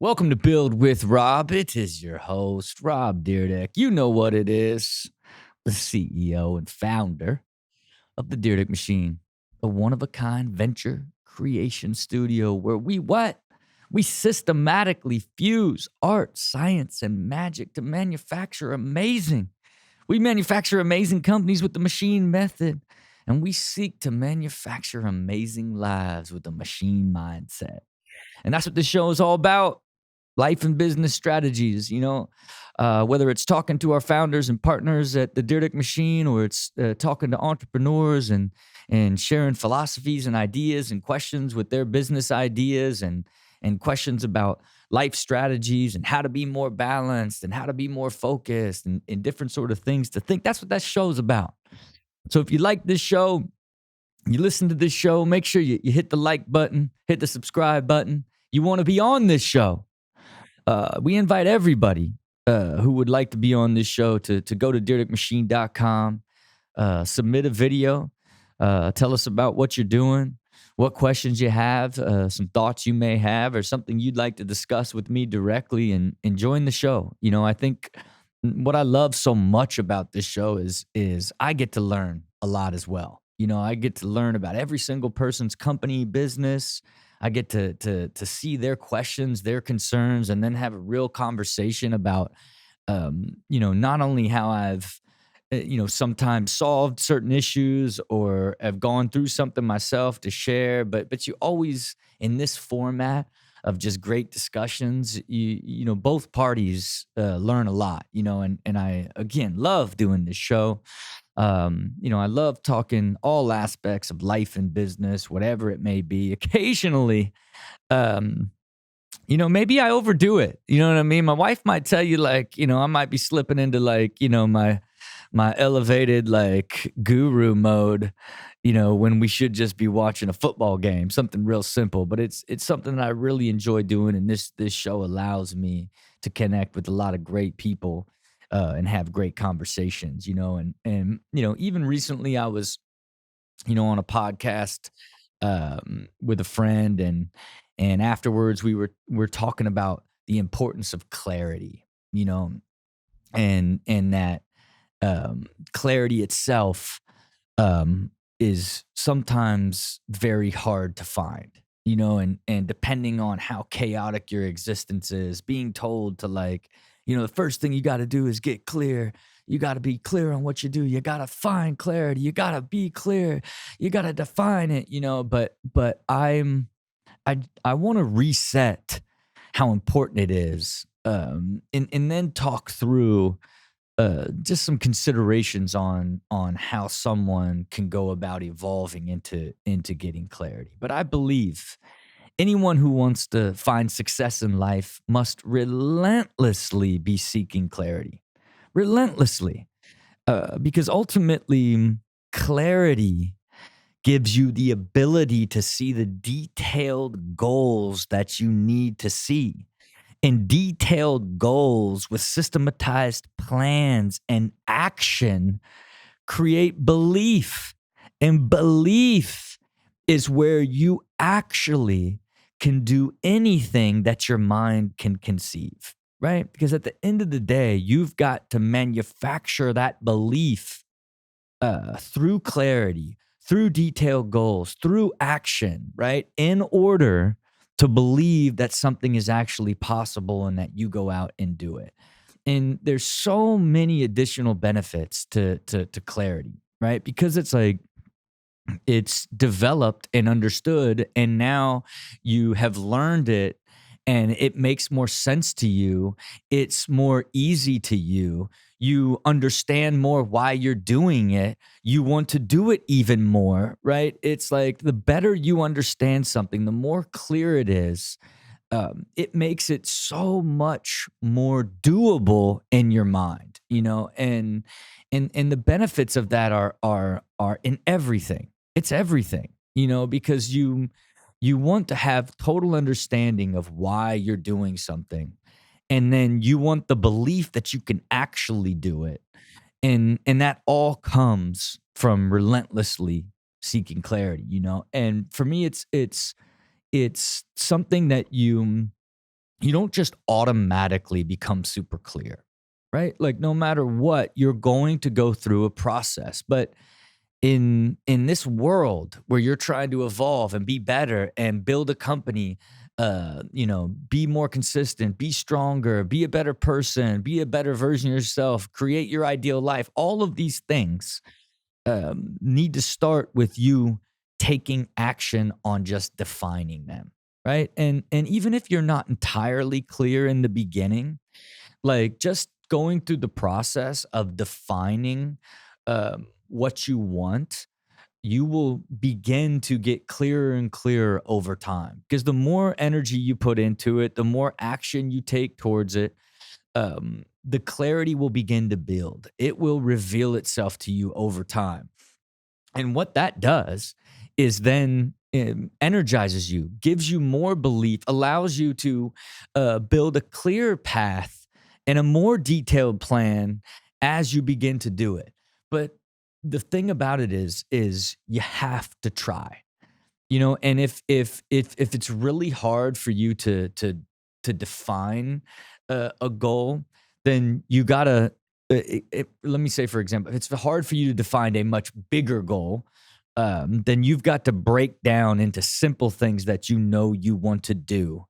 Welcome to Build with Rob. It is your host, Rob Dyrdek. You know what it is. The CEO and founder of the Dyrdek Machine, a one-of-a-kind venture creation studio where we systematically fuse art, science, and magic to manufacture amazing. We manufacture amazing companies with the machine method, and we seek to manufacture amazing lives with the machine mindset. And that's what this show is all about. Life and business strategies, whether it's talking to our founders and partners at the Dyrdek Machine, or it's talking to entrepreneurs and sharing philosophies and ideas and questions with their business ideas and questions about life strategies and how to be more balanced and how to be more focused and different sort of things to think. That's what that show's about. So if you like this show, you listen to this show, make sure you hit the like button, hit the subscribe button. You want to be on this show. We invite everybody who would like to be on this show to go to dyrdekmachine.com, submit a video, tell us about what you're doing, what questions you have, some thoughts you may have, or something you'd like to discuss with me directly, and join the show. I think what I love so much about this show is I get to learn a lot as well. I get to learn about every single person's company, business. I get to see their questions, their concerns, and then have a real conversation about, not only how I've, sometimes solved certain issues or have gone through something myself to share, but you always, in this format of just great discussions, both parties learn a lot, and I, again, love doing this show. I love talking all aspects of life and business, whatever it may be. Occasionally, maybe I overdo it. You know what I mean? My wife might tell you, I might be slipping into my elevated guru mode, when we should just be watching a football game, something real simple. But it's something that I really enjoy doing, and this show allows me to connect with a lot of great people. And have great conversations, and even recently I was, on a podcast with a friend, and afterwards we're talking about the importance of clarity, and that clarity itself is sometimes very hard to find, and depending on how chaotic your existence is, being told to the first thing you got to do is get clear. You got to be clear on what you do. You got to find clarity. You got to be clear. You got to define it, but I want to reset how important it is, and then talk through just some considerations on how someone can go about evolving into getting clarity. But I believe anyone who wants to find success in life must relentlessly be seeking clarity. Relentlessly. Because ultimately, clarity gives you the ability to see the detailed goals that you need to see. And detailed goals with systematized plans and action create belief. And belief is where you actually can do anything that your mind can conceive, right? Because at the end of the day, you've got to manufacture that belief through clarity, through detailed goals, through action, right? In order to believe that something is actually possible and that you go out and do it. And there's so many additional benefits to clarity, right? Because it's developed and understood, and now you have learned it and it makes more sense to you. It's more easy to you. You understand more why you're doing it. You want to do it even more, right? It's the better you understand something, the more clear it is. It makes it so much more doable in your mind, and the benefits of that are in everything. It's everything, because you want to have total understanding of why you're doing something. And then you want the belief that you can actually do it. And that all comes from relentlessly seeking clarity, And for me, it's something that you you don't just automatically become super clear, right? Like no matter what, you're going to go through a process. But in this world where you're trying to evolve and be better and build a company, be more consistent, be stronger, be a better person, be a better version of yourself, create your ideal life, all of these things need to start with you taking action on just defining them, right? And even if you're not entirely clear in the beginning, like just going through the process of defining what you want, you will begin to get clearer and clearer over time. Because the more energy you put into it, the more action you take towards it, the clarity will begin to build. It will reveal itself to you over time. And what that does is then energizes you, gives you more belief, allows you to build a clear path and a more detailed plan as you begin to do it. But the thing about it is you have to try, and if it's really hard for you to define a goal, then you gotta let me say, for example, if it's hard for you to define a much bigger goal, then you've got to break down into simple things that you want to do,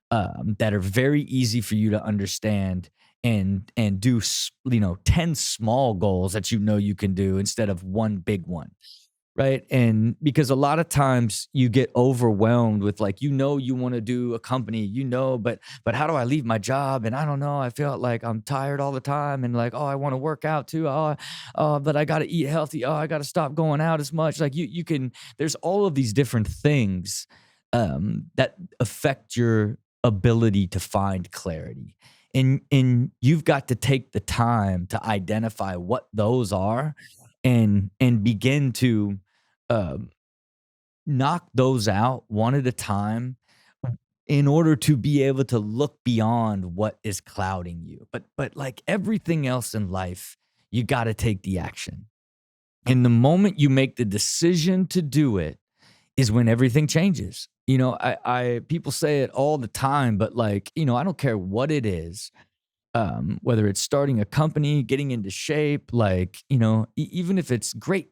that are very easy for you to understand, and do 10 small goals that you can do instead of one big one. Right, and because a lot of times you get overwhelmed with, like, you wanna do a company, but how do I leave my job? And I don't know, I feel like I'm tired all the time and, like, "Oh, I wanna work out too. Oh, but I gotta eat healthy. Oh, I gotta stop going out as much." Like, you can there's all of these different things, that affect your ability to find clarity, and you've got to take the time to identify what those are and begin to um, knock those out one at a time in order to be able to look beyond what is clouding you. But like everything else in life, you got to take the action. And the moment you make the decision to do it is when everything changes. I people say it all the time, but like, I don't care what it is, whether it's starting a company, getting into shape, like, even if it's great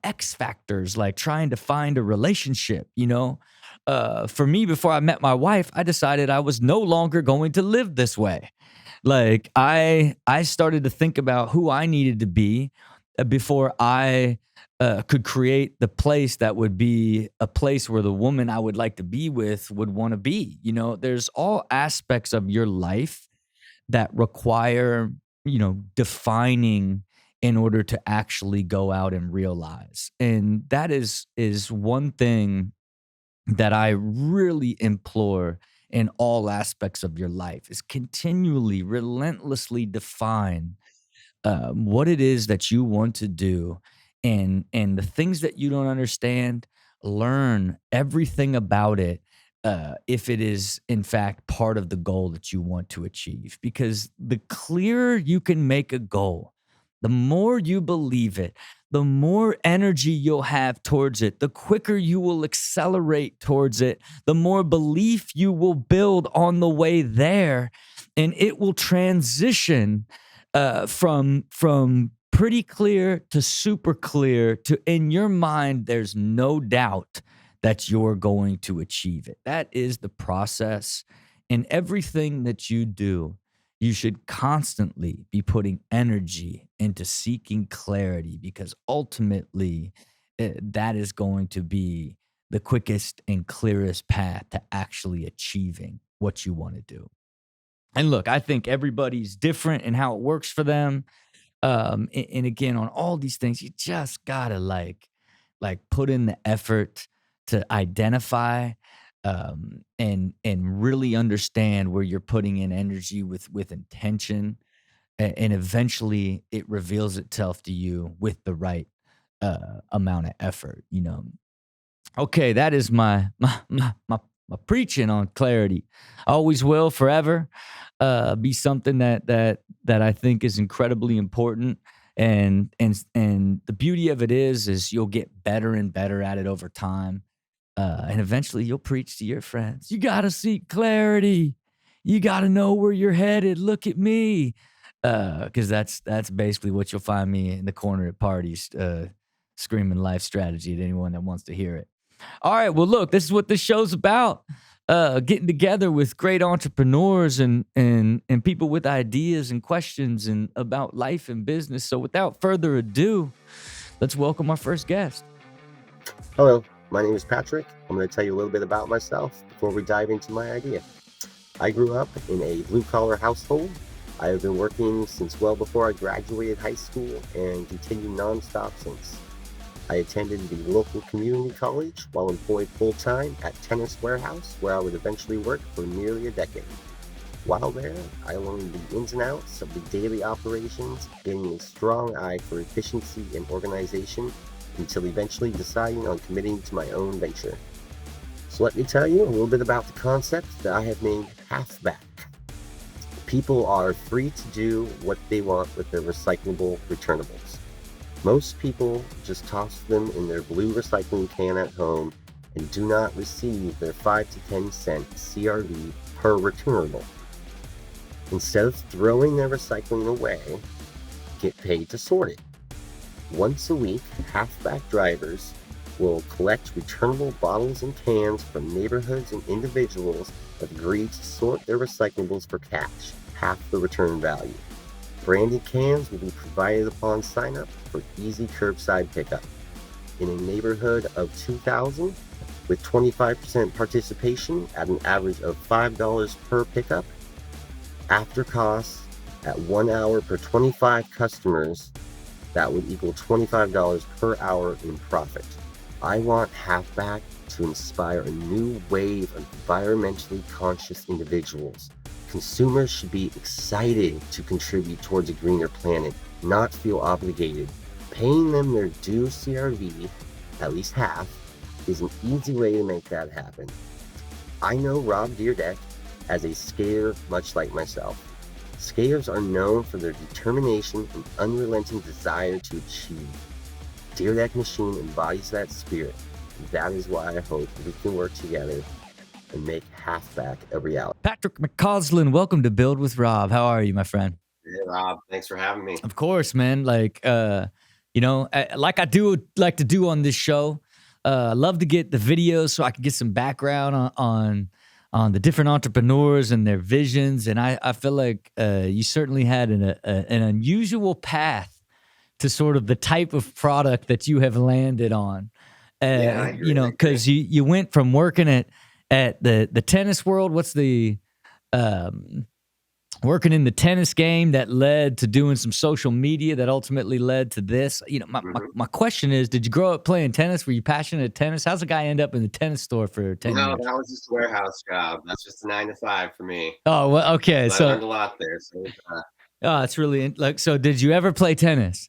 X factors, like trying to find a relationship, for me, before I met my wife, I decided I was no longer going to live this way. Like I started to think about who I needed to be before I could create the place that would be a place where the woman I would like to be with would want to be. There's all aspects of your life that require, defining in order to actually go out and realize. And that is one thing that I really implore in all aspects of your life is continually, relentlessly define what it is that you want to do, and the things that you don't understand, learn everything about it, if it is in fact part of the goal that you want to achieve, because the clearer you can make a goal, the more you believe it, the more energy you'll have towards it, the quicker you will accelerate towards it, the more belief you will build on the way there, and it will transition from pretty clear to super clear to, in your mind, there's no doubt that you're going to achieve it. That is the process. In everything that you do, you should constantly be putting energy into seeking clarity, because ultimately that is going to be the quickest and clearest path to actually achieving what you want to do. And look, I think everybody's different in how it works for them. And again, on all these things, you just gotta like put in the effort to identify, and really understand where you're putting in energy with intention, and eventually it reveals itself to you with the right amount of effort. Okay, that is my preaching on clarity. Always will, forever, be something that I think is incredibly important. And the beauty of it is you'll get better and better at it over time, and eventually you'll preach to your friends. You gotta seek clarity. You got to know where you're headed. Look at me. Because that's basically what you'll find me in the corner at parties, screaming life strategy at anyone that wants to hear it. All right, well, look, this is what this show's about. Getting together with great entrepreneurs and people with ideas and questions and about life and business. So without further ado, let's welcome our first guest. Hello, my name is Patrick. I'm going to tell you a little bit about myself before we dive into my idea. I grew up in a blue-collar household. I have been working since well before I graduated high school and continued nonstop since. I attended the local community college while employed full-time at Tennis Warehouse, where I would eventually work for nearly a decade. While there, I learned the ins and outs of the daily operations, gaining a strong eye for efficiency and organization, until eventually deciding on committing to my own venture. So let me tell you a little bit about the concept that I have named HalfBack. People are free to do what they want with their recyclable returnables. Most people just toss them in their blue recycling can at home and do not receive their 5 to 10 cent CRV per returnable. Instead of throwing their recycling away, get paid to sort it. Once a week, HalfBack drivers will collect returnable bottles and cans from neighborhoods and individuals that agree to sort their recyclables for cash, half the return value. Branded cans will be provided upon sign-up for easy curbside pickup. In a neighborhood of 2,000, with 25% participation at an average of $5 per pickup, after costs at 1 hour per 25 customers, that would equal $25 per hour in profit. I want HalfBack to inspire a new wave of environmentally conscious individuals. Consumers should be excited to contribute towards a greener planet, not feel obligated. Paying them their due CRV, at least half, is an easy way to make that happen. I know Rob Dyrdek as a skater much like myself. Skaters are known for their determination and unrelenting desire to achieve. Dyrdek machine embodies that spirit. That is why I hope we can work together and make HalfBack a reality. Patrick MacCausland, welcome to Build with Rob. How are you, my friend? Hey, Rob. Thanks for having me. Of course, man. Like I do like to do on this show. I love to get the videos so I can get some background on the different entrepreneurs and their visions. And I feel like you certainly had an unusual path to sort of the type of product that you have landed on. Yeah, I agree. Because you went from working at the tennis world. What's the working in the tennis game that led to doing some social media that ultimately led to this. My question is, did you grow up playing tennis? Were you passionate at tennis? How's a guy end up in the tennis store for 10 years? No, that was just a warehouse job. That's just a 9 to 5 for me. Oh, well, okay. But I learned a lot there. So it's really so did you ever play tennis?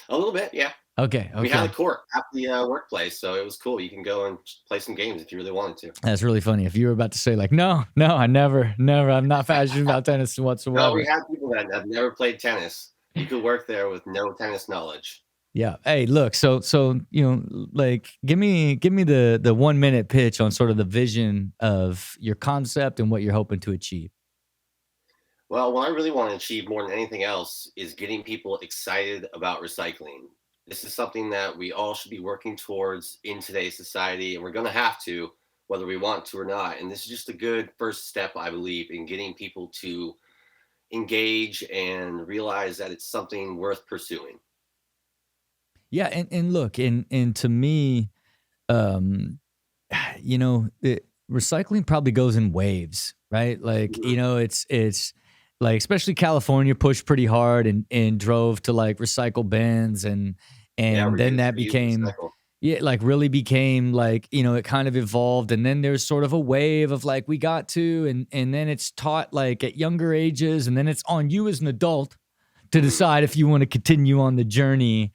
A little bit, yeah. Okay. We had a court at the workplace, so it was cool. You can go and play some games if you really wanted to. That's really funny. If you were about to say like, no, I never, I'm not passionate about tennis whatsoever. No, we had people that have never played tennis. You could work there with no tennis knowledge. Yeah. Hey, look. So like, give me the 1 minute pitch on sort of the vision of your concept and what you're hoping to achieve. Well, what I really want to achieve more than anything else is getting people excited about recycling. This is something that we all should be working towards in today's society, and we're going to have to, whether we want to or not. And this is just a good first step, I believe, in getting people to engage and realize that it's something worth pursuing. Yeah, and look, and to me, recycling probably goes in waves, right? Like, it's like, especially California pushed pretty hard and drove to like recycle bins and then that became really became like, it kind of evolved, and then there's sort of a wave of like we got to and then it's taught like at younger ages, and then it's on you as an adult to decide if you want to continue on the journey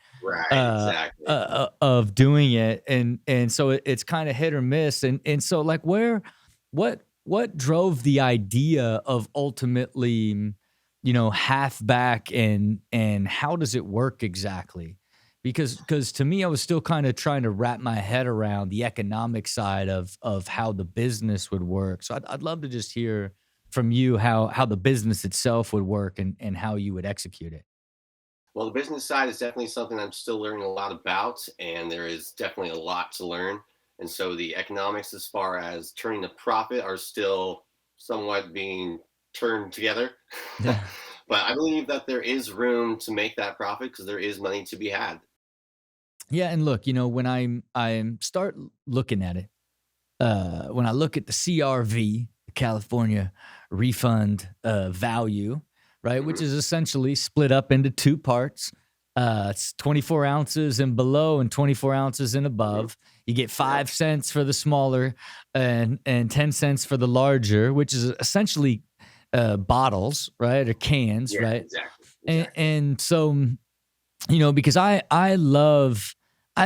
exactly. Of doing it, and so it's kind of hit or miss, and so like what drove the idea of ultimately HalfBack, and how does it work exactly? because to me, I was still kind of trying to wrap my head around the economic side of how the business would work. So I'd love to just hear from you how the business itself would work and how you would execute it. Well, the business side is definitely something I'm still learning a lot about, and there is definitely a lot to learn. And so the economics, as far as turning a profit, are still somewhat being turned together. Yeah. But I believe that there is room to make that profit because there is money to be had. Yeah, and look, when I'm start looking at it, when I look at the CRV, the California refund value, right, which Mhm. is essentially split up into two parts. It's 24 ounces and below and 24 ounces and Mhm. above. You get Yeah. 5 cents for the smaller and 10 cents for the larger, which is essentially bottles, right, or cans, Yeah. right? Exactly. And, Exactly. and so because I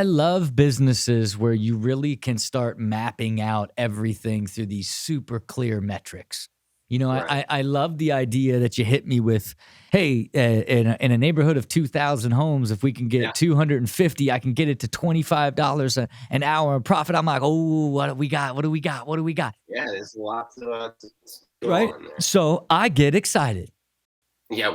love businesses where you really can start mapping out everything through these super clear metrics. I Right. I, I love the idea that you hit me with, hey, in a neighborhood of 2,000 homes, if we can Yeah. get 250, I can get it to $25 an hour in profit. I'm like, oh, what do we got? What do we got? What do we got? Yeah. There's lots to go Right. on there. So I get excited. Yeah,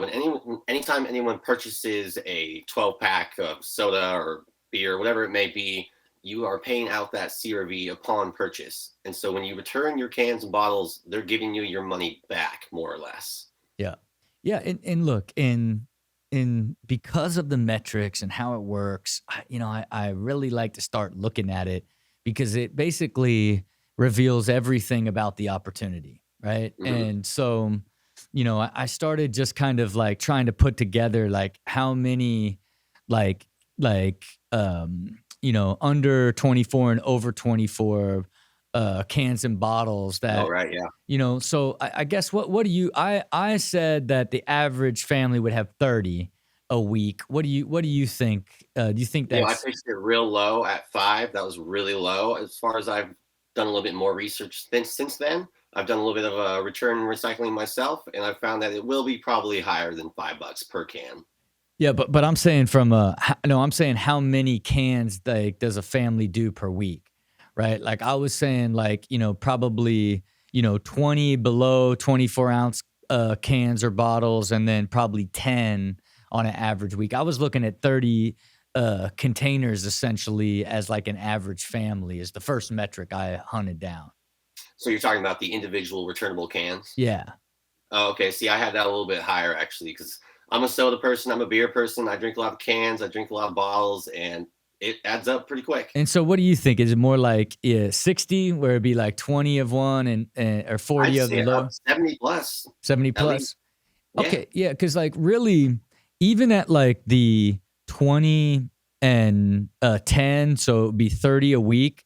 anytime anyone purchases a 12 pack of soda or beer, whatever it may be, you are paying out that CRV upon purchase. And so when you return your cans and bottles, they're giving you your money back, more or less. Yeah. Yeah, and look, in because of the metrics and how it works, I really like to start looking at it because it basically reveals everything about the opportunity, right? Hmm. And so, I started just kind of like trying to put together like how many like like under 24 and over 24 cans and bottles Oh, that right. Yeah. so I guess what do you I said that the average family would have 30 a week. What do you think? Do you think I that's pitched it real low at 5. That was really low. As far as I've done a little bit more research since then, I've done a little bit of return recycling myself, and I've found that it will be probably higher than $5 per can. yeah, but I'm saying no, I'm saying how many cans like does a family do per week, right? Like I was saying like, probably, 20 below 24 ounce cans or bottles and then probably 10 on an average week. I was looking at 30 containers essentially as like an average family is the first metric I hunted down. So you're talking about the individual returnable cans? Yeah. Oh, okay. See, I had that a little bit higher actually, because I'm a soda person, I'm a beer person, I drink a lot of cans, I drink a lot of bottles, and it adds up pretty quick. And so what do you think? Is it more like 60 where it'd be like 20 of one and or I'd 40 of the say up low, 70 plus 70 at least. plus? Yeah. Okay, yeah, because like really, even at like the 20 and 10, so it'd be 30 a week,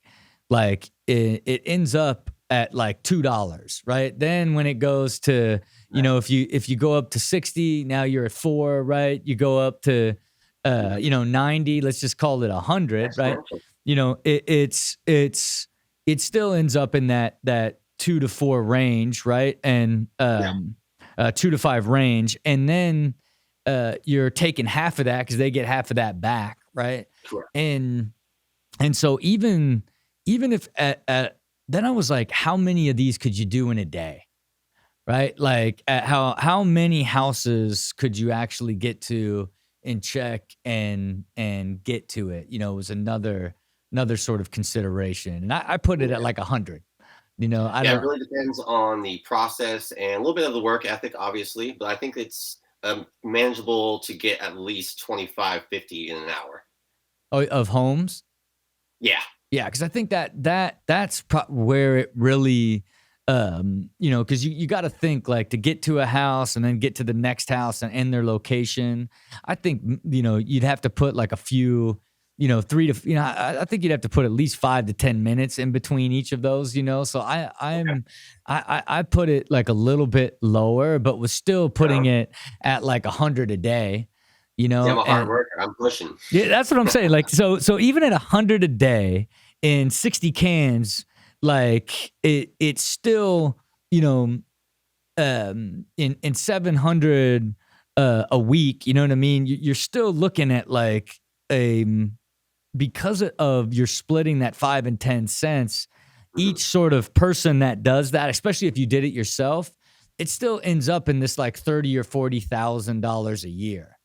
like it ends up at like $2, right? Then when it goes to, Right. if you go up to 60, now you're at 4, right? You go up to 90, let's just call it 100, right? Exponential. It still ends up in that 2 to 4 range, right? And Yeah. 2 to 5 range, and then you're taking half of that because they get half of that back, right? Correct. And so even if then I was like, how many of these could you do in a day, right? Like how many houses could you actually get to and check and get to it? Was another sort of consideration, and I put it at Yeah. like 100. I Yeah, it don't. really depends on the process and a little bit of the work ethic, obviously, but I think it's manageable to get at least 25, 50 in an hour. Oh, of homes. Yeah. Yeah, because I think that's where it really, because you got to think like to get to a house and then get to the next house and their location. I think you'd have to put like a few, three to I think you'd have to put at least 5 to 10 minutes in between each of those. So Okay. I put it like a little bit lower, but was still Right putting on. it at like 100 a day. See, I'm a hard And worker. I'm pushing. yeah, that's what I'm saying. Like, so even at 100 a day in 60 cans, like it's still, in 700 a week, you know what I mean? You're still looking at like because of you're splitting that 5 and 10 cents, Mhm. each sort of person that does that, especially if you did it yourself, it still ends up in this like $30 or $40,000 a year.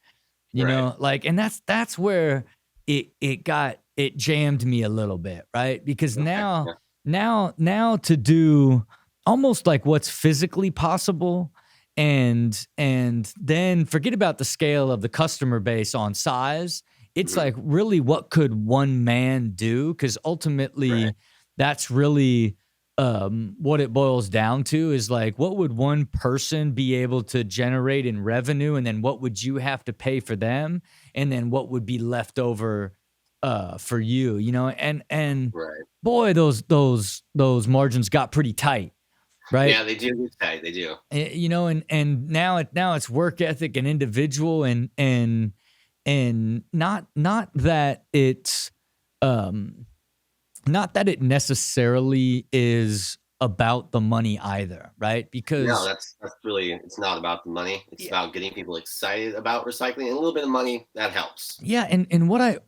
You Right. know, like, and that's where it jammed me a little bit, right? Because Okay. now Yeah. now to do almost like what's physically possible, and then forget about the scale of the customer base on size. It's Mhm. like really what could one man do? Because Right. ultimately that's really what it boils down to is like what would one person be able to generate in revenue, and then what would you have to pay for them, and then what would be left over for you, you know? And Right. boy, those margins got pretty tight, right? Yeah, they do get tight. They do. You know, and now it's work ethic and individual, and not that it's um not that it necessarily is about the money either, right? No, Because that's really, it's not about the money. It's yeah, about getting people excited about recycling, and a little bit of money that helps. yeah, and what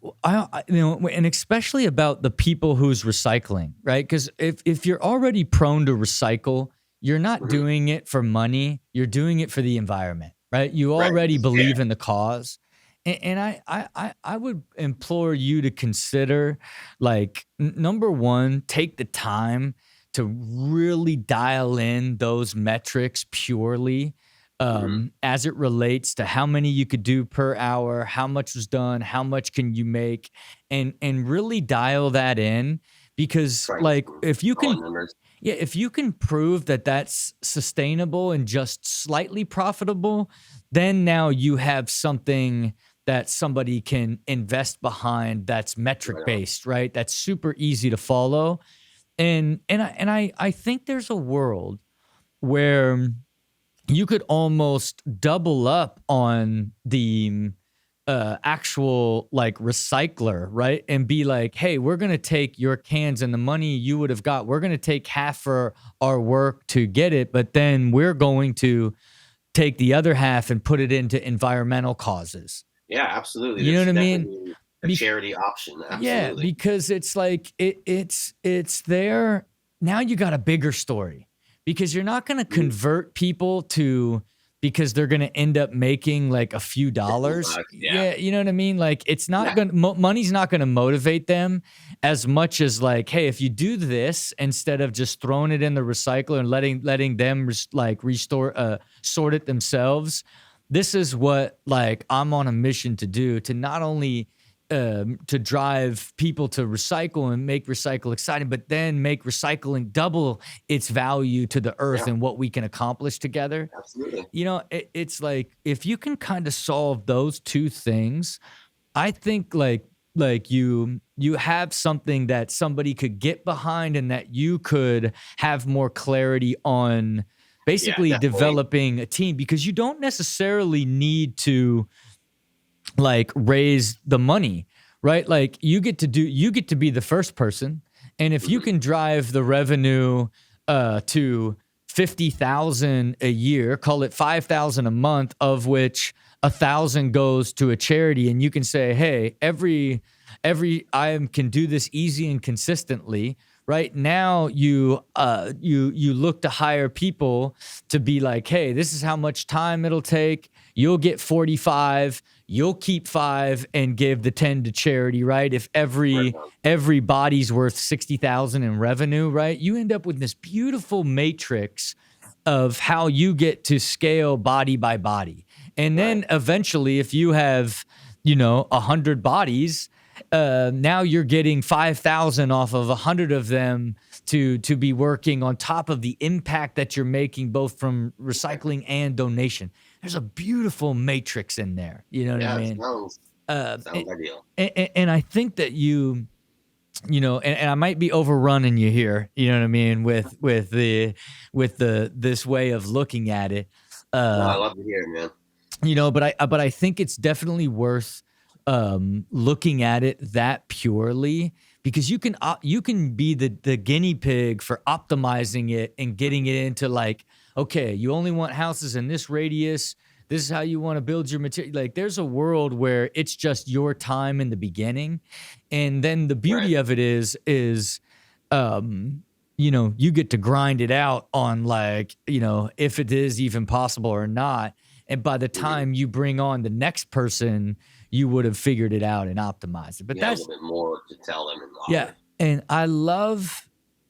you know, and especially about the people who's recycling, right? Because if you're already prone to recycle, you're not Mhm. doing it for money. You're doing it for the environment, right? You Right. You already just care. believe in the cause, and I would implore you to consider, like, number one, take the time to really dial in those metrics purely Mhm. as it relates to how many you could do per hour, how much was done, how much can you make, and really dial that in, because Trying like some if you solid can, numbers. yeah, if you can prove that that's sustainable and just slightly profitable, then now you have something that somebody can invest behind that's metric Right on. based, right? That's super easy to follow. And I think there's a world where you could almost double up on the actual like recycler, right? And be like, hey, we're going to take your cans and the money you would have got, we're going to take half for our work to get it, but then we're going to take the other half and put it into environmental causes. Yeah, absolutely. You There know what I should mean? definitely be a Be- charity option. yeah, Absolutely. because it's like it's there. Now you got a bigger story, because you're not going to Mhm. convert people to, because they're going to end up making like a few A few dollars. bucks. Yeah. Yeah, you know what I mean? Like it's not Yeah. going to money's not going to motivate them as much as like, hey, if you do this instead of just throwing it in the recycler and letting them like restore sort it themselves, this is what like I'm on a mission to do, to not only to drive people to recycle and make recycle exciting, but then make recycling double its value to the earth Yeah. and what we can accomplish together. Absolutely. You know, it's like if you can kind of solve those two things, I think like you have something that somebody could get behind, and that you could have more clarity on Yeah, basically definitely. developing a team, because you don't necessarily need to like raise the money, right? Like you get to be the first person. And if you Mhm. can drive the revenue to 50,000 a year, call it 5,000 a month, of which 1,000 goes to a charity, and you can say, hey, every I can do this easy and consistently. Right now, you look to hire people to be like, hey, this is how much time it'll take. You'll get 45, you'll keep 5 and give the 10 to charity, right? If Right every on. every body's worth 60,000 in revenue, right? You end up with this beautiful matrix of how you get to scale body by body. And Right. then eventually, if you have, you know, 100 bodies, now you're getting 5,000 off of 100 of them to be working on top of the impact that you're making, both from recycling and donation. There's a beautiful matrix in there. You know what I Yeah, it mean? sounds Uh, sounds ideal. and I think that you know, and I might be overrunning you here, you know what I mean, with the this way of looking at it. No, I Uh, love to hear it, man. you know, but I think it's definitely worth looking at it that purely, because you can be the guinea pig for optimizing it and getting it into like, okay, you only want houses in this radius. This is how you want to build your material. Like there's a world where it's just your time in the beginning. And then the beauty of it is, you know, you get to grind it out on like, you know, if it is even possible or not. And by the time you bring on the next person, you would have figured it out and optimized it. But that's a little bit more to tell them. Yeah. And I love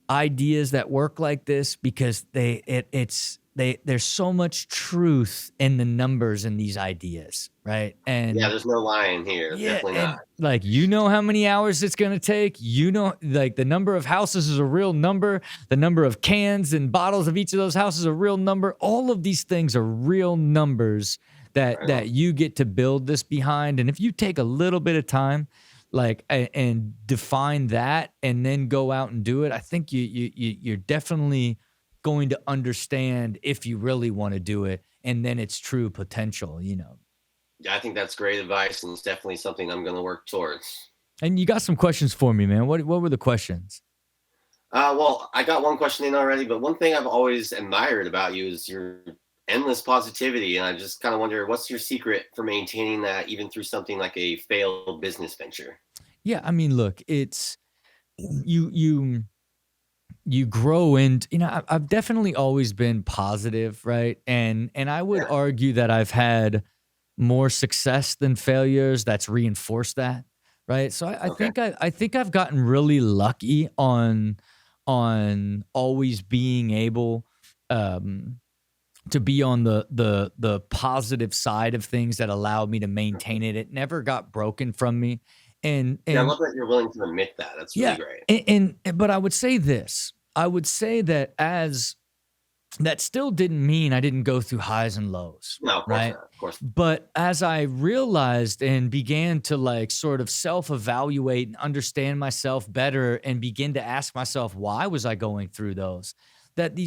ideas that work like this because there's so much truth in the numbers in these ideas, right? And yeah, there's no lying here. Definitely not. Like, you know how many hours it's going to take. You know, like the number of houses is a real number. The number of cans and bottles of each of those houses is a real number. All of these things are real numbers that you get to build this behind. And if you take a little bit of time, like, and define that and then go out and do it, I think you're definitely going to understand if you really want to do it, and then its true potential, you know. Yeah, I think that's great advice, and it's definitely something I'm going to work towards. And you got some questions for me, man. What were the questions? Well, I got one question in already, but one thing I've always admired about you is your endless positivity, and I just kind of wonder, what's your secret for maintaining that even through something like a failed business venture? Yeah, I mean, look, it's you grow, and you know, I've definitely always been positive, right? And I would argue that I've had more success than failures that's reinforced that, right? So I think I've gotten really lucky on always being able to be on the positive side of things that allowed me to maintain it. It never got broken from me. And I love that you're willing to admit that. That's really great. But I would say this. I would say that that still didn't mean I didn't go through highs and lows. No, of course right? not. Of course. But as I realized and began to like sort of self-evaluate and understand myself better and begin to ask myself, why was I going through those? That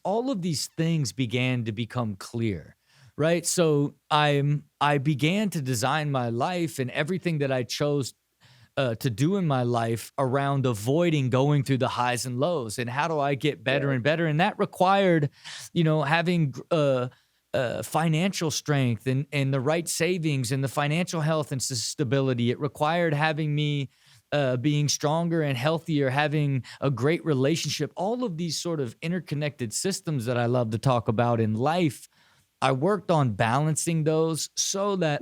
all of these things began to become clear. Right. So I began to design my life and everything that I chose to do in my life around avoiding going through the highs and lows. And how do I get better and better? And that required, you know, having financial strength and the right savings and the financial health and stability. It required having me being stronger and healthier, having a great relationship, all of these sort of interconnected systems that I love to talk about in life. I worked on balancing those so that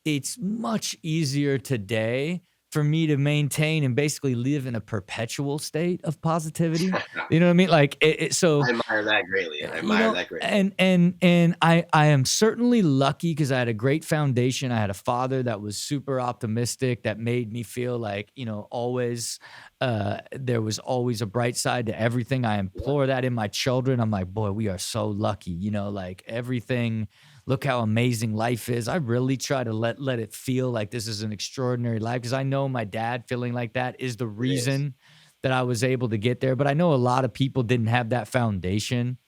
it's much easier today for me to maintain and basically live in a perpetual state of positivity. You know what I mean? Like, so I admire that greatly. I admire that greatly. And I am certainly lucky because I had a great foundation. I had a father that was super optimistic, that made me feel like, you know, always, there was always a bright side to everything. I implore that in my children. I'm like, boy, we are so lucky, you know, like everything. Look how amazing life is. I really try to let it feel like this is an extraordinary life, because I know my dad feeling like that is the reason that I was able to get there. But I know a lot of people didn't have that foundation,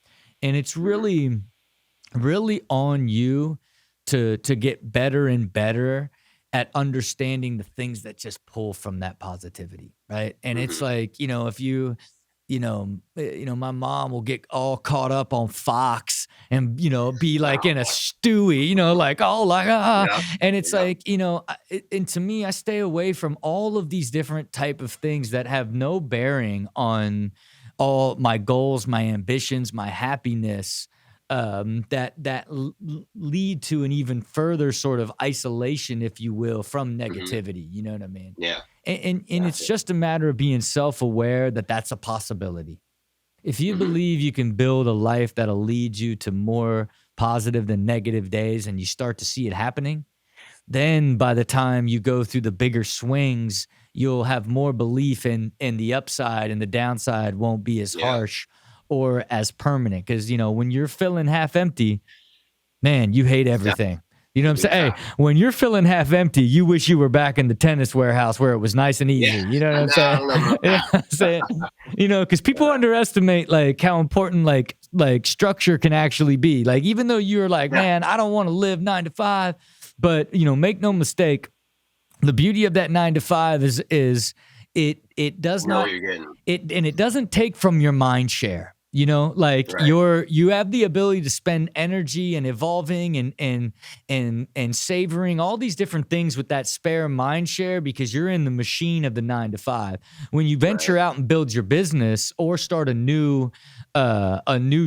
and it's really, really on you to get better and better at understanding the things that just pull from that positivity, right? And it's like, you know, if you know, my mom will get all caught up on Fox and, you know, be like in a stewie, you know, like, oh, like, and it's like, you know, and to me, I stay away from all of these different type of things that have no bearing on all my goals, my ambitions, my happiness, that lead to an even further sort of isolation, if you will, from negativity. You know what I mean? Yeah. And it's just a matter of being self-aware that that's a possibility. If you believe you can build a life that'll lead you to more positive than negative days, and you start to see it happening, then by the time you go through the bigger swings, you'll have more belief in the upside, and the downside won't be as harsh or as permanent. Because, you know, when you're feeling half empty, man, you hate everything. You know what I'm saying? Hey, when you're feeling half empty, you wish you were back in the tennis warehouse where it was nice and easy. You know what I'm saying? You know what I'm saying? You know, because people underestimate like how important like structure can actually be. Like, even though you're like, man, I don't want to live 9 to 5, but, you know, make no mistake, the beauty of that 9 to 5 is it does not, it doesn't take from your mind share. You know, like Right. you have the ability to spend energy and evolving and savoring all these different things with that spare mind share because you're in the machine of the 9 to 5. When you venture Right. out and build your business or start a new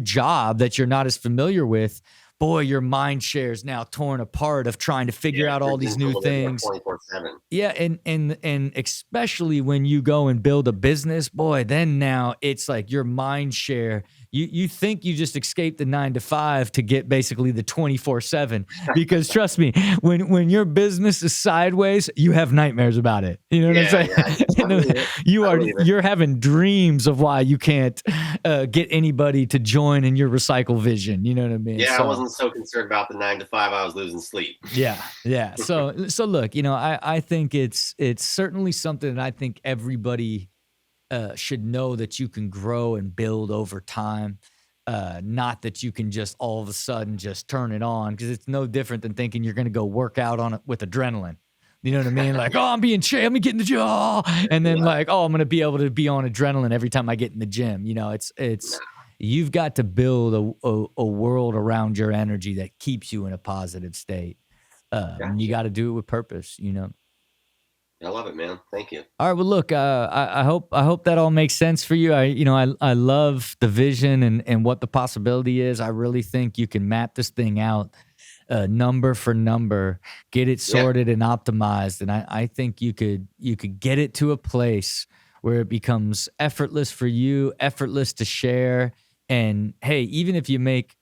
job that you're not as familiar with, boy, your mind share is now torn apart of trying to Yeah, figure it out all turns these into a new little bit more things. 24/7. Yeah, and especially when you go and build a business, boy, then now it's like your mind share. You think you just escaped the 9 to 5 to get basically the 24/7. Because trust me, when your business is sideways, you have nightmares about it. You know what I'm Yeah, saying? yeah. I believe it. I believe it. You're having dreams of why you can't get anybody to join in your recycle vision. You know what I mean? Yeah, I So wasn't so concerned about the 9 to 5. I was losing sleep. yeah, yeah. So look, I think it's certainly something that I think everybody should know that you can grow and build over time. Not that you can just all of a sudden just turn it on because it's no different than thinking you're going to go work out on it with adrenaline. You know what I mean? Like, oh, I'm getting the jaw, and then Yeah. like, oh, I'm going to be able to be on adrenaline every time I get in the gym. It's you've got to build a world around your energy that keeps you in a positive state. You Gotcha. got to do it with purpose. I love it, man. Thank you. All right. Well, look, I hope that all makes sense for you. I love the vision and what the possibility is. I really think you can map this thing out, number for number, get it Yeah. sorted and optimized. And I think you could get it to a place where it becomes effortless for you, effortless to share. And hey, even if you make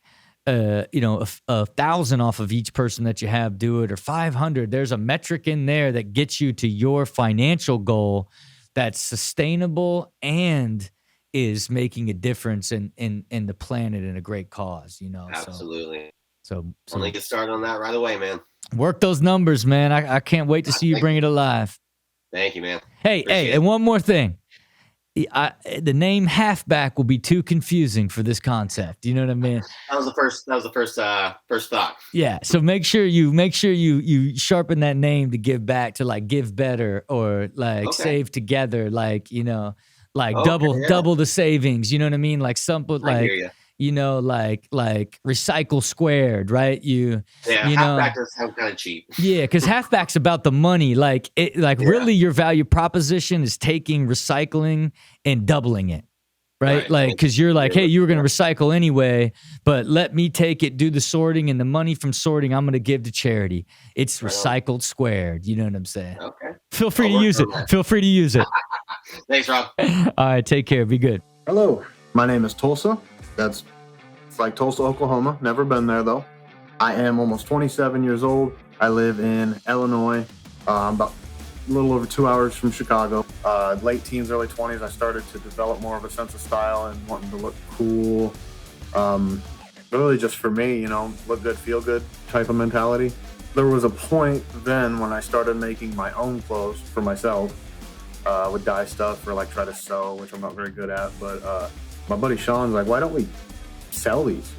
1,000 off of each person that you have do it, or 500, there's a metric in there that gets you to your financial goal that's sustainable and is making a difference in the planet and a great cause. Absolutely. So I'm gonna get started on that right away, man. work those numbers, man. I can't wait to see you Thank bring it alive. Thank you, man. Hey, Appreciate and it. one more thing. The name HalfBack will be too confusing for this concept. You know what I mean? That was the first thought. Yeah. So make sure you sharpen that name to give back to like give better or like Okay. save together, like like Okay, yeah. double the savings. You know what I mean? Like something I hear like you. like recycle squared, right? Yeah, You know. halfback does sound kind of cheap. Yeah, because halfback's about the money. Like Yeah. really your value proposition is taking recycling and doubling it. Right? Right. Like, because you're like, Yeah. hey, you were going to recycle anyway, but let me take it, do the sorting, and the money from sorting, I'm going to give to charity. It's Right on. recycled squared. You know what I'm saying? Okay. Feel free I'll to work use on it. that. Feel free to use it. Thanks, Rob. All right, take care. Be good. Hello, my name is Tulsa. It's like Tulsa, Oklahoma. Never been there though. I am almost 27 years old. I live in Illinois. I'm about a little over 2 hours from Chicago. Late teens, early 20s, I started to develop more of a sense of style and wanting to look cool. Really just for me, look good, feel good type of mentality. There was a point then when I started making my own clothes for myself. Would dye stuff or like try to sew, which I'm not very good at. But my buddy Sean's like, why don't we sell these?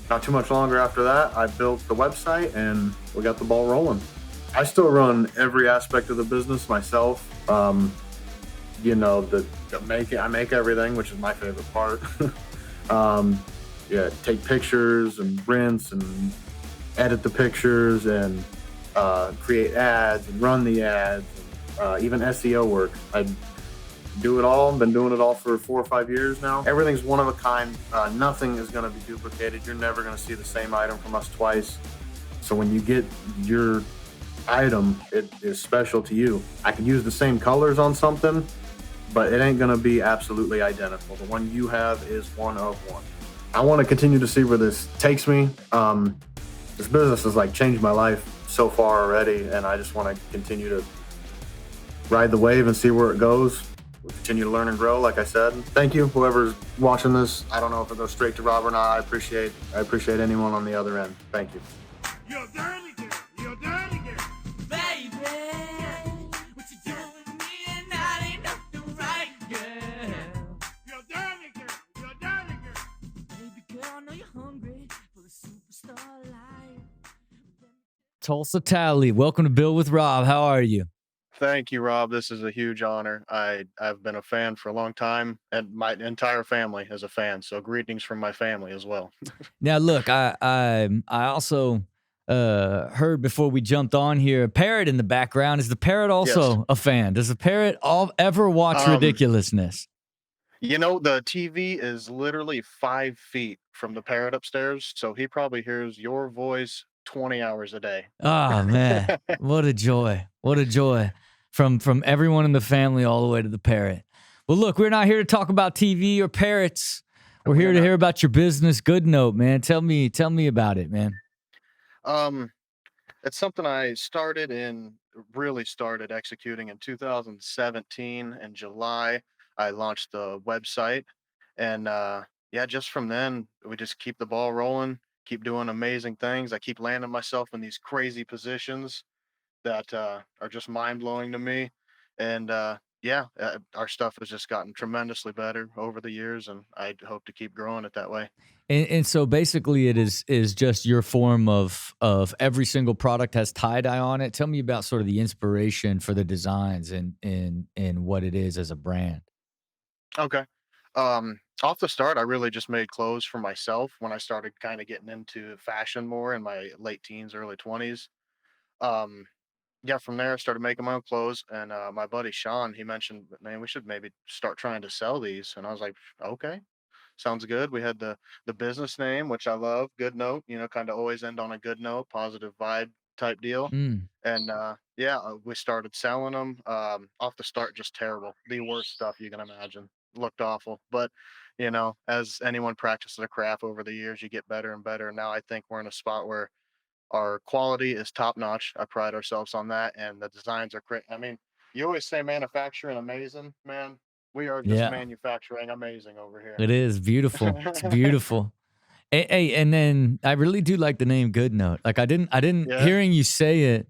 Not too much longer after that, I built the website and we got the ball rolling. I still run every aspect of the business myself. I make everything, which is my favorite part. Take pictures and rinse and edit the pictures and create ads and run the ads. Even SEO work. I do it all. Been doing it all for 4 or 5 years now. Everything's one of a kind. Nothing is going to be duplicated. You're never going to see the same item from us twice. So when you get your item, it is special to you. I could use the same colors on something, but it ain't going to be absolutely identical. The one you have is one of one. I want to continue to see where this takes me. This business has like changed my life so far already, and I just want to continue to ride the wave and see where it goes. We'll continue to learn and grow, like I said. Thank you, whoever's watching this. I don't know if it goes straight to Rob or not. I appreciate anyone on the other end. Thank you. You're dirty girl. You're dirty girl. Baby, what you doing with me and that ain't nothing right, girl. You're dirty girl. You're dirty girl. Baby girl, I know you're hungry for the superstar life. Tulsa Tally, welcome to Bill with Rob. How are you? Thank you, Rob. This is a huge honor. I've been a fan for a long time, and my entire family is a fan. So greetings from my family as well. Now, look, I also heard before we jumped on here a parrot in the background. Is the parrot Yes. also a fan? Does the parrot ever watch Um, ridiculousness? the TV is literally 5 feet from the parrot upstairs, so he probably hears your voice 20 hours a day. Oh man, what a joy! What a joy from everyone in the family all the way to the parrot. Well, look, we're not here to talk about TV or parrots. We're here We're to not. hear about your business. Good note, man. Tell me about it, man. Um, it's something I really started executing in 2017 in July. I launched the website, and yeah, just from then we just keep the ball rolling, keep doing amazing things. I keep landing myself in these crazy positions that are just mind blowing to me, and yeah, our stuff has just gotten tremendously better over the years, and I hope to keep growing it that way. And so basically, it is just your form of every single product has tie dye on it. Tell me about sort of the inspiration for the designs and what it is as a brand. Okay. Off the start, I really just made clothes for myself when I started kind of getting into fashion more in my late teens, early 20s. Um, yeah, from there, I started making my own clothes. And my buddy Sean, he mentioned, man, we should maybe start trying to sell these. And I was like, okay, sounds good. We had the business name, which I love, Good Note, kind of always end on a good note, positive vibe type deal. Mm, And yeah, we started selling them. Off the start, just terrible, the worst stuff you can imagine. Looked awful, but as anyone practices their craft over the years, you get better and better. Now I think we're in a spot where our quality is top notch. I pride ourselves on that, and the designs are great. I mean, you always say manufacturing amazing, man. We are just yeah, manufacturing amazing over here. it is beautiful. It's beautiful. Hey, and then I really do like the name Good Note. Like I didn't Yeah, hearing you say it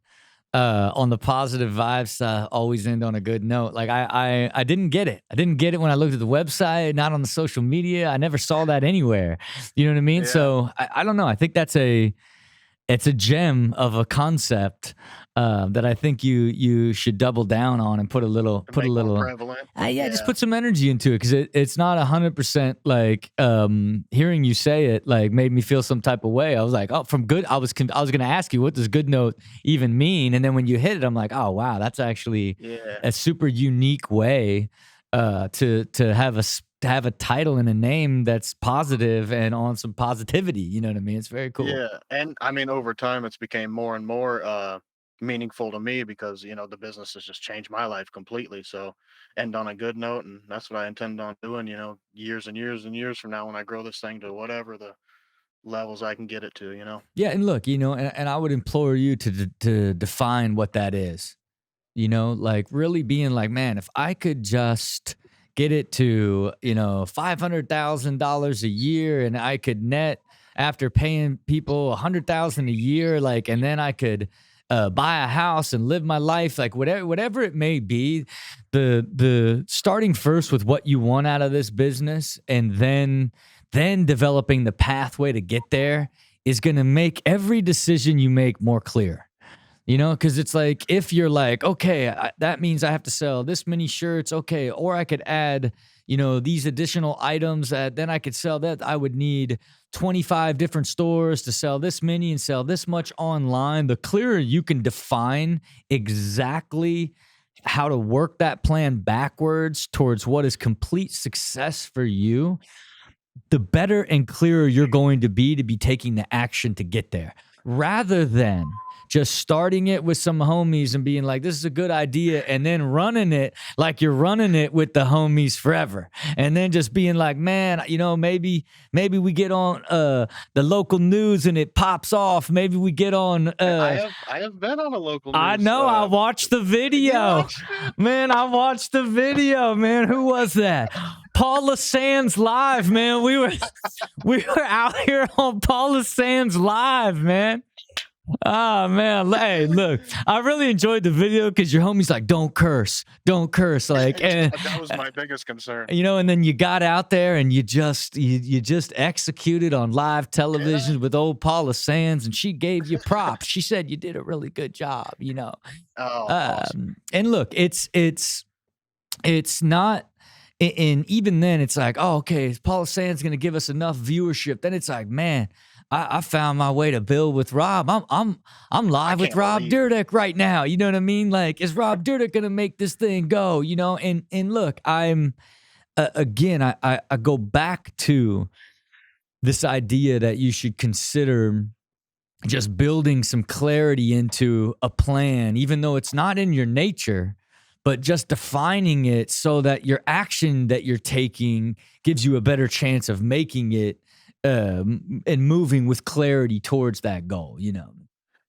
on the positive vibes always end on a good note. Like I didn't get it. I didn't get it when I looked at the website, not on the social media. I never saw that anywhere. You know what I mean? yeah. So I don't know. I think it's a gem of a concept that I think you should double down on and To put a make more little prevalent. yeah, just Yeah, put some energy into it because it's not 100% like hearing you say it like made me feel some type of way. I was like, oh, from good. I was gonna ask you what does good note even mean, and then when you hit it, I'm like, oh wow, that's actually yeah. a super unique way to have to have a title and a name that's positive and on some positivity. You know what I mean? It's very cool. Yeah, and I mean, over time, it's became more and more meaningful to me because the business has just changed my life completely. So, end on a good note, and that's what I intend on doing. Years and years and years from now, when I grow this thing to whatever the levels I can get it to. Yeah, and look, and I would implore you to define what that is. Like really being like, man, if I could just get it to, $500,000 a year and I could net after paying people 100,000 a year, like, and then I could buy a house and live my life, like whatever it may be, the starting first with what you want out of this business and then developing the pathway to get there is going to make every decision you make more clear. Because it's like if you're like, okay, that means I have to sell this many shirts, okay, or I could add, these additional items that then I could sell that. I would need 25 different stores to sell this many and sell this much online. The clearer you can define exactly how to work that plan backwards towards what is complete success for you, the better and clearer you're going to be taking the action to get there rather than just starting it with some homies and being like, this is a good idea. And then running it like you're running it with the homies forever. And then just being like, man, maybe we get on the local news and it pops off. Maybe we get on, I have been on a local I news. know. I watched the You video. watched it? Man, I watched the video, man. Who was that? Paula Sands Live, man. We were out here on Paula Sands Live, man. Oh man, hey, look, I really enjoyed the video because your homie's like, don't curse, like, and That was my biggest concern. you know, and then you got out there and you just executed on live television with old Paula Sands, and she gave you props. She said you did a really good job, you know. Oh, awesome. And look, it's not. And even then, it's like, oh, okay, is Paula Sands going to give us enough viewership? Then it's like, man, I found my way to build with Rob. I'm live with can't Rob believe Dyrdek right now. You know what I mean? Like, is Rob Dyrdek going to make this thing go? You know? And look, I'm again, I go back to this idea that you should consider just building some clarity into a plan, even though it's not in your nature, but just defining it so that your action that you're taking gives you a better chance of making it and moving with clarity towards that goal, you know?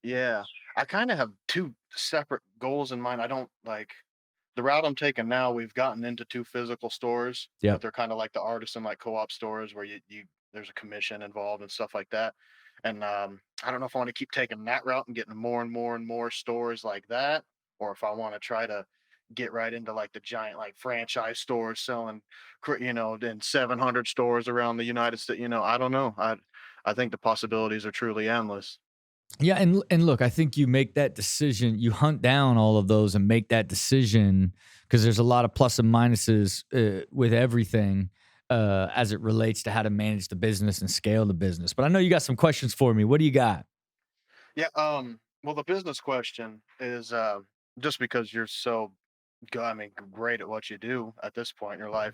Yeah, I kind of have two separate goals in mind. I don't like the route I'm taking now. We've gotten into two physical stores, Yep. but they're kind of like the artisan, like co-op stores where you there's a commission involved and stuff like that. And I don't know if I want to keep taking that route and getting more and more and more stores like that, or if I want to try to get right into like the giant like franchise stores selling, in 700 stores around the United States. I don't know. I think the possibilities are truly endless. Yeah, and look, I think you make that decision, you hunt down all of those and make that decision because there's a lot of plus and minuses with everything as it relates to how to manage the business and scale the business. But I know you got some questions for me. What do you got? Yeah. Well, the business question is just because you're so great at what you do at this point in your life.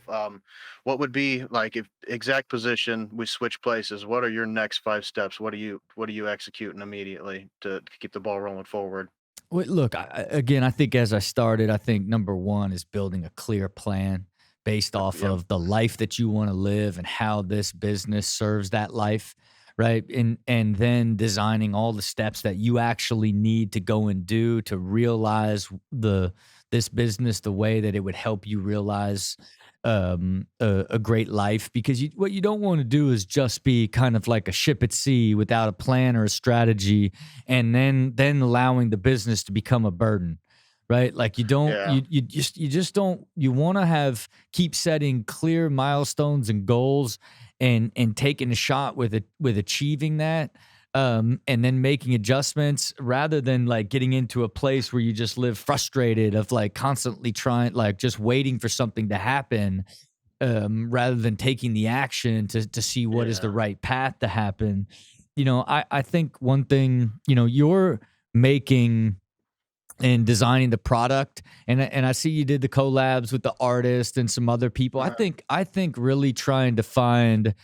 What would be like if exact position we switch places? What are your next 5 steps? What are you executing immediately to keep the ball rolling forward? Well, look, again, I think as I started, I think number one is building a clear plan based off Yep. of the life that you want to live and how this business serves that life, right? And then designing all the steps that you actually need to go and do to realize this business the way that it would help you realize a great life. Because what you don't want to do is just be kind of like a ship at sea without a plan or a strategy, and then allowing the business to become a burden, right? Like you don't Yeah. you just don't, you want to keep setting clear milestones and goals and taking a shot with achieving that, and then making adjustments rather than like getting into a place where you just live frustrated of like constantly trying, like just waiting for something to happen, rather than taking the action to see what is the Yeah. right path to happen. You know, I think one thing, you know, you're making and designing the product, and I see you did the collabs with the artist and some other people. I think really trying to find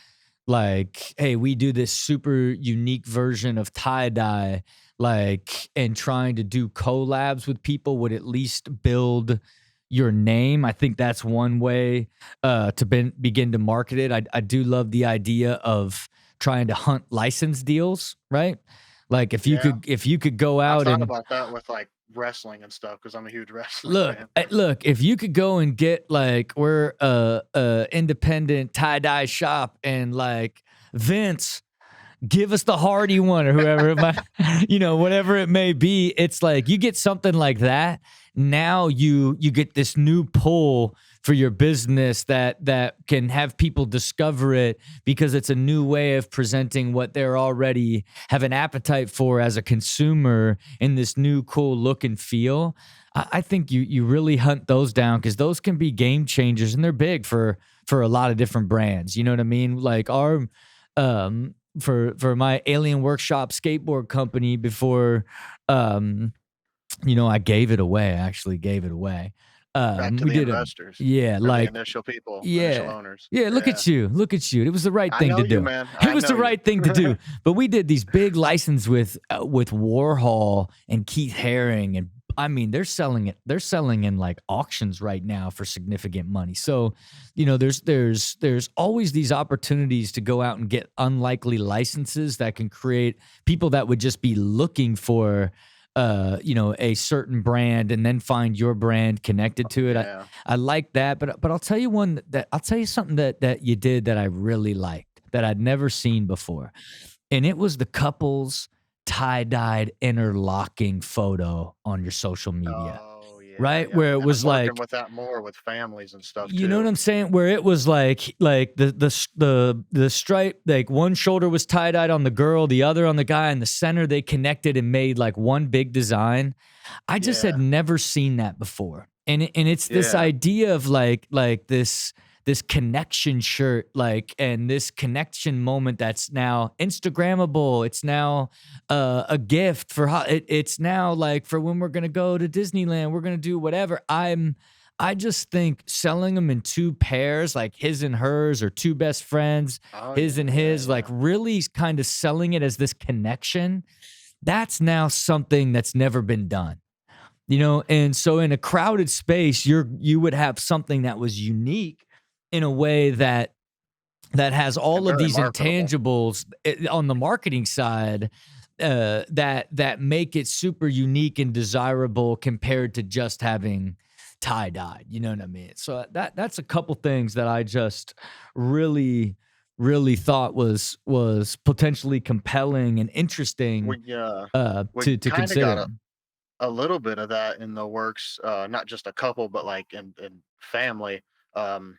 like, hey, we do this super unique version of tie-dye, like, and trying to do collabs with people would at least build your name. I think that's one way to begin to market it. I do love the idea of trying to hunt license deals, right? Like if you Yeah. could go I've out thought and about that with like wrestling and stuff because I'm a huge wrestling look, fan. look, if you could go and get like, we're a independent tie-dye shop and like Vince, give us the Hardy one or whoever it might, you know, whatever it may be. It's like you get something like that. Now you get this new pull for your business that can have people discover it because it's a new way of presenting what they're already have an appetite for as a consumer in this new cool look and feel. I think you really hunt those down because those can be game changers and they're big for a lot of different brands. You know what I mean? Like our for my Alien Workshop skateboard company before I gave it away. I actually gave it away. Back to We the did investors. yeah, Or like the initial people, initial yeah. owners. Yeah, look Yeah. at you. Look at you. It was the right I thing know to you, do. man. It I was the know you. right thing to do. But we did these big license with Warhol and Keith Haring, and I mean they're selling it. They're selling in like auctions right now for significant money. So, you know, there's always these opportunities to go out and get unlikely licenses that can create people that would just be looking for a certain brand and then find your brand connected to it. Yeah. I like that, but I'll tell you I'll tell you something that you did that I really liked that I'd never seen before. And it was the couples tie-dyed interlocking photo on your social media, Oh yeah, right? yeah. Where it And I'm was working like, with that more with families and stuff you know what too. I'm saying? Where it was like the stripe, like one shoulder was tie-dyed on the girl, the other on the guy, in the center they connected and made like one big design. I just had Yeah, never seen that before. And it's this yeah. idea of like this connection shirt, like, and this connection moment that's now Instagrammable. It's now a gift for it's now like for when we're gonna go to Disneyland, we're gonna do whatever. I just think selling them in two pairs, like his and hers, or two best friends, Oh his yeah, and yeah, his, like yeah. really kind of selling it as this connection. That's now something that's never been done. And so in a crowded space, you would have something that was unique in a way that has And all of very these marketable. intangibles on the marketing side, that make it super unique and desirable compared to just having tie-dye. You know what I mean? So that's a couple things that I just really, really thought was potentially compelling and interesting We uh we to kind of got consider. a little bit of that in the works, not just a couple, but like in family. Um,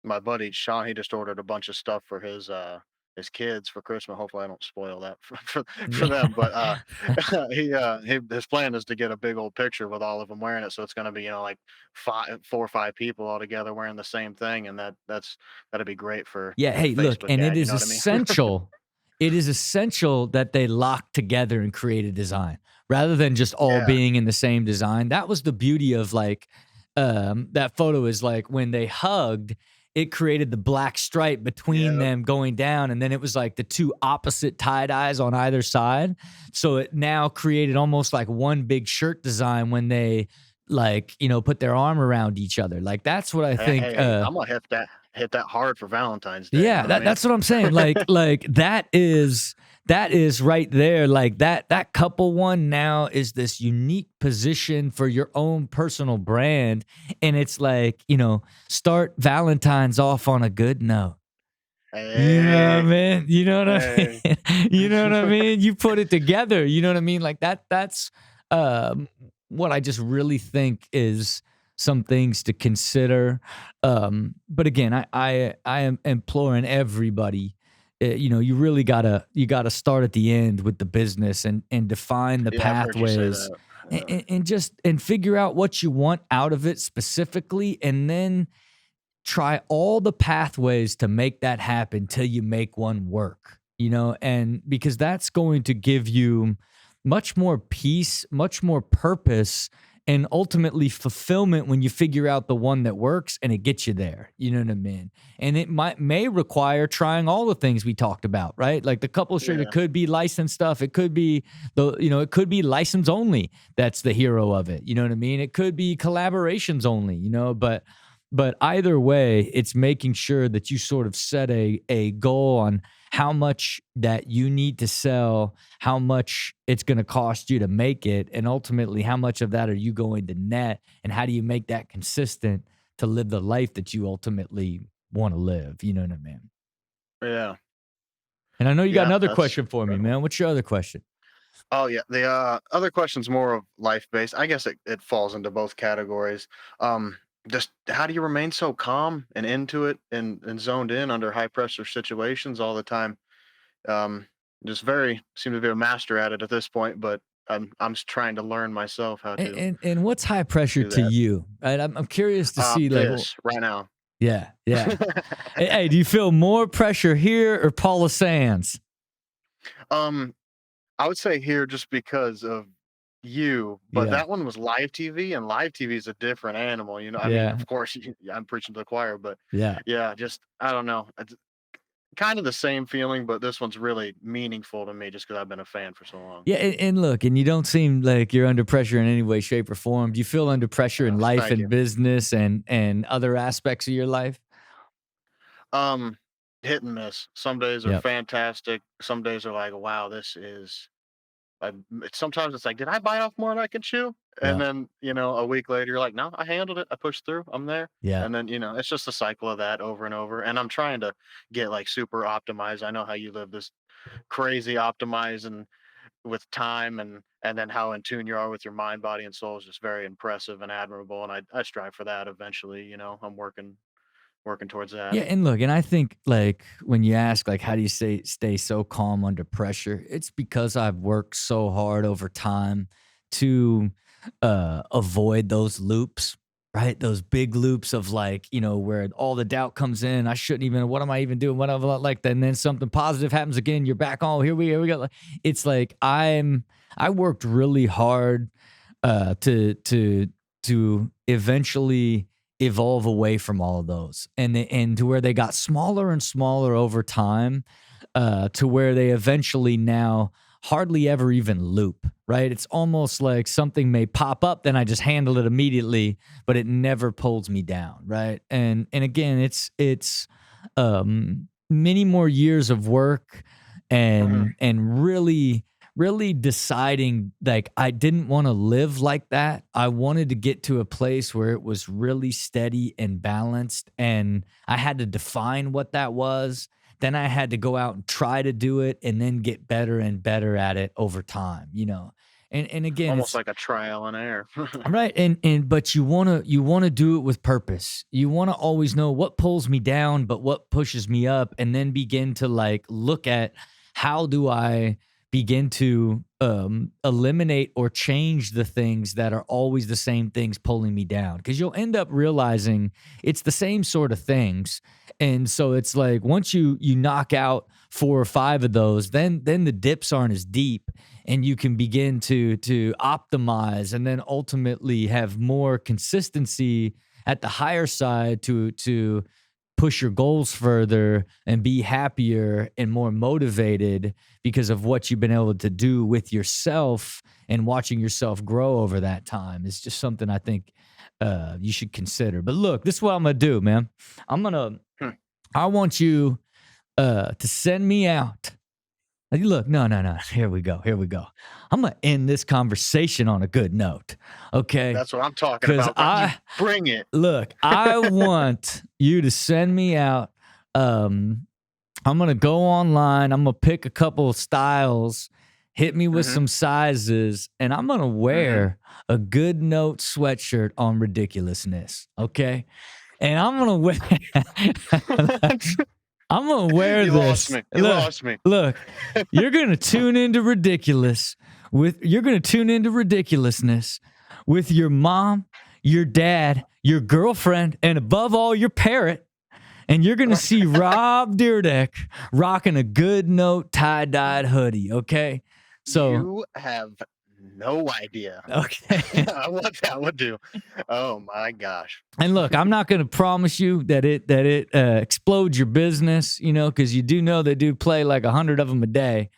my buddy Sean, he just ordered a bunch of stuff for his kids for Christmas. Hopefully, I don't spoil that for them. But he his plan is to get a big old picture with all of them wearing it. So it's going to be like 4 or 5 people all together wearing the same thing, and that'd be great for Yeah, the hey, look, Facebook and it ad. You is know what I mean? essential. It is essential that they lock together and create a design rather than just all Yeah, being in the same design. That was the beauty of like that photo, is like when they hugged, it created the black stripe between yeah. them going down, and then it was like the two opposite tie-dyes on either side. So it now created almost like one big shirt design when they put their arm around each other. Like that's what I Hey, think hey, hey, I'm gonna hit that hard for Valentine's Day. You yeah, know what I mean? that's what I'm saying. Like that is right there. Like that couple one now is this unique position for your own personal brand. And it's like, start Valentine's off on a good note. You know what I Hey, mean? You know what I hey. mean? You know what I mean? You put it together. You know what I mean? Like that's what I just really think is some things to consider. But again, I am imploring everybody. You gotta start at the end with the business and define the Yeah, I've heard you say pathways, that. and figure out what you want out of it specifically, and then try all the pathways to make that happen till you make one work, and because that's going to give you much more peace, much more purpose, and ultimately fulfillment when you figure out the one that works and it gets you there. You know what I mean? And it may require trying all the things we talked about, right? Like the couple shirt, it Yeah, could be licensed stuff. It could be it could be license only. That's the hero of it. You know what I mean? It could be collaborations only, but either way, it's making sure that you sort of set a goal on how much that you need to sell, how much it's going to cost you to make it, and ultimately how much of that are you going to net, and how do you make that consistent to live the life that you ultimately want to live. You know what I mean? yeah, And I know you got yeah. another That's question for me, incredible. man. What's your other question? Oh yeah, the other question's more of life based. I guess it falls into both categories. Um, just how do you remain so calm and into it and zoned in under high pressure situations all the time? Um, just very seem to be a master at it at this point, but I'm just trying to learn myself how And to and what's high pressure do to that. you? Right? I'm curious to see like, This right now. yeah, yeah. Hey, do you feel more pressure here or Paula Sands? um, I would say here just because of you, but Yeah, that one was live TV, and live TV is a different animal. I mean, yeah, of course, I'm preaching to the choir, but yeah. yeah, just I don't know. It's kind of the same feeling, but this one's really meaningful to me just because I've been a fan for so long. Yeah, and look, and you don't seem like you're under pressure in any way, shape, or form. Do you feel under pressure in life Thank and you. business and other aspects of your life? Um, Hit and miss. Some days are Yep. fantastic. Some days are like, wow, this is. Sometimes it's like, did I bite off more than I can chew? And Yeah. then a week later, you're like, no, I handled it. I pushed through. I'm there. Yeah. And then it's just a cycle of that over and over. And I'm trying to get like super optimized. I know how you live this crazy optimized and with time, and then how in tune you are with your mind, body, and soul is just very impressive and admirable. And I strive for that eventually. I'm working towards that. Yeah, and look, and I think like when you ask like how do you stay so calm under pressure, it's because I've worked so hard over time to avoid those loops, right? Those big loops of like, where all the doubt comes in. I shouldn't even, what am I even doing? Whatever like that. And then something positive happens again. You're back on. Here we go. It's like I worked really hard to eventually evolve away from all of those and to where they got smaller and smaller over time, to where they eventually now hardly ever even loop, right? It's almost like something may pop up, then I just handle it immediately, but it never pulls me down, right? And again, it's many more years of work and really deciding like I didn't want to live like that. I wanted to get to a place where it was really steady and balanced, and I had to define what that was. Then I had to go out and try to do it and then get better and better at it over time, And again, Almost like a trial and error. right. But you want to do it with purpose. You want to always know what pulls me down, but what pushes me up, and then begin to like look at how do I begin to eliminate or change the things that are always the same things pulling me down. Because you'll end up realizing it's the same sort of things. And so it's like once you knock out 4 or 5 of those, then the dips aren't as deep, and you can begin to optimize and then ultimately have more consistency at the higher side to push your goals further and be happier and more motivated because of what you've been able to do with yourself and watching yourself grow over that time. It's just something I think you should consider. But look, this is what I'm going to do, man. I want you to send me out. Look, no. Here we go. I'm going to end this conversation on a good note. Okay. That's what I'm talking about. Bring it. Look, I want you to send me out. I'm going to go online. I'm going to pick a couple of styles, hit me with some sizes, and I'm going to wear a good note sweatshirt on ridiculousness. Okay. And I'm going to wear. I'm going to wear You this. lost me. Look, you're going to tune into ridiculousness with your mom, your dad, your girlfriend, and above all, your parrot. And you're going to see Rob Dyrdek rocking a good note tie-dyed hoodie, okay? So you have no idea. Okay. What that would do. Oh my gosh. And look, I'm not going to promise you that it explodes your business, because you do know they do play like 100 of them a day.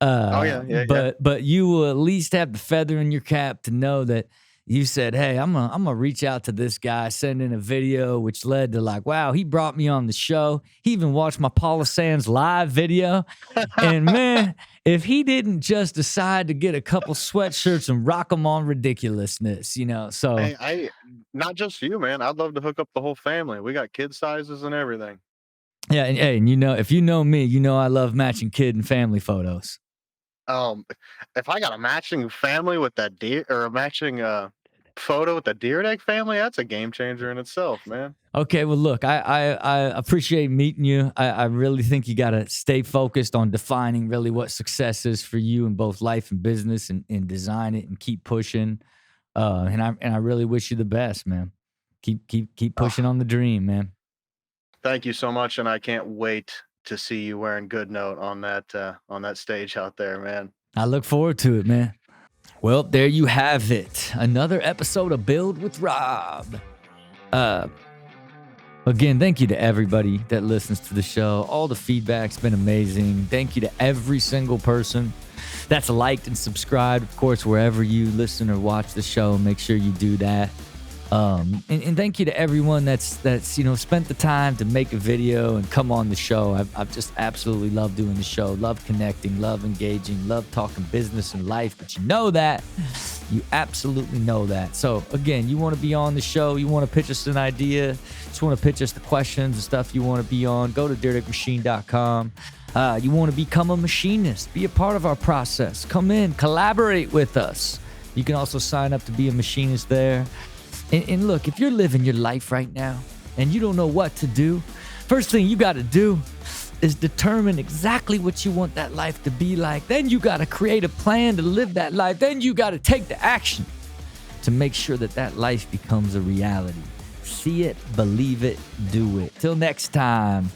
But you will at least have the feather in your cap to know that you said, hey, I'm gonna reach out to this guy, send in a video, which led to like, wow, he brought me on the show. He even watched my Paula Sands live video. And man, if he didn't just decide to get a couple sweatshirts and rock them on ridiculousness, so. Hey, I not just you, man. I'd love to hook up the whole family. We got kid sizes and everything. Yeah, and hey, and if you know me, I love matching kid and family photos. If I got a matching family with that deer, or a matching photo with the Dyrdek family, that's a game changer in itself, man. Okay, well, look, I appreciate meeting you. I really think you got to stay focused on defining really what success is for you in both life and business, and design it and keep pushing. And I really wish you the best, man. Keep pushing on the dream, man. Thank you so much, and I can't wait to see you wearing good note on that stage out there, man. I look forward to it, man. Well, there you have it. Another episode of Build with Rob. Again, thank you to everybody that listens to the show. All the feedback's been amazing. Thank you to every single person that's liked and subscribed. Of course, wherever you listen or watch the show, make sure you do that. And thank you to everyone that's spent the time to make a video and come on the show. I've just absolutely loved doing the show, love connecting, love engaging, love talking business and life. But you absolutely know that. So again, you want to be on the show, you want to pitch us an idea, just want to pitch us the questions and stuff you want to be on, go to dyrdekmachine.com. You want to become a machinist, be a part of our process. Come in, collaborate with us. You can also sign up to be a machinist there. And look, if you're living your life right now and you don't know what to do, first thing you got to do is determine exactly what you want that life to be like. Then you got to create a plan to live that life. Then you got to take the action to make sure that that life becomes a reality. See it, believe it, do it. Till next time.